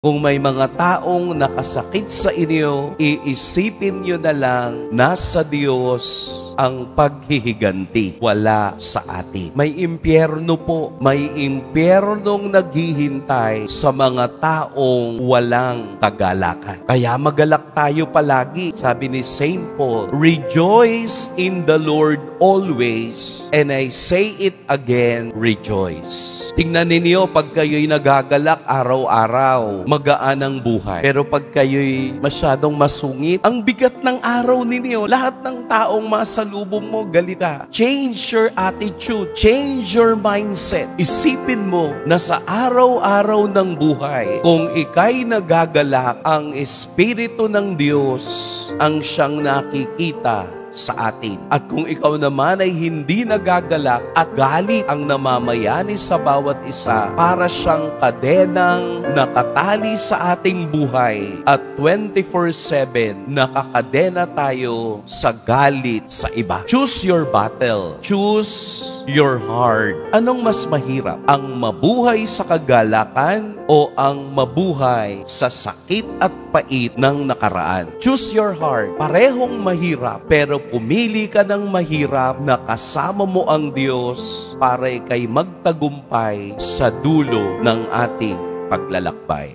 Kung may mga taong nakasakit sa inyo, iisipin nyo na lang, nasa Diyos ang paghihiganti, wala sa atin. May impyerno po, may impyernong naghihintay sa mga taong walang kagalakan. Kaya magalak tayo palagi. Sabi ni Saint Paul, "Rejoice in the Lord always, and I say it again, rejoice." Tingnan ninyo, pag kayo'y nagagalak araw-araw, magaan ang buhay. Pero pag kayo'y masyadong masungit, ang bigat ng araw ninyo, lahat ng taong masalubong mo, galita. Change your attitude. Change your mindset. Isipin mo na sa araw-araw ng buhay, kung ika'y nagagalak, ang Espiritu ng Diyos ang siyang nakikita sa atin. At kung ikaw naman ay hindi nagagalak at galit ang namamayani sa bawat isa, para siyang kadenang nakatali sa ating buhay at 24/7 nakakadena tayo sa galit sa iba. Choose your battle. Choose your heart. Anong mas mahirap? Ang mabuhay sa kagalakan o ang mabuhay sa sakit at pait ng nakaraan? Choose your heart. Parehong mahirap, pero pumili ka ng mahirap na kasama mo ang Diyos para ika'y magtagumpay sa dulo ng ating paglalakbay.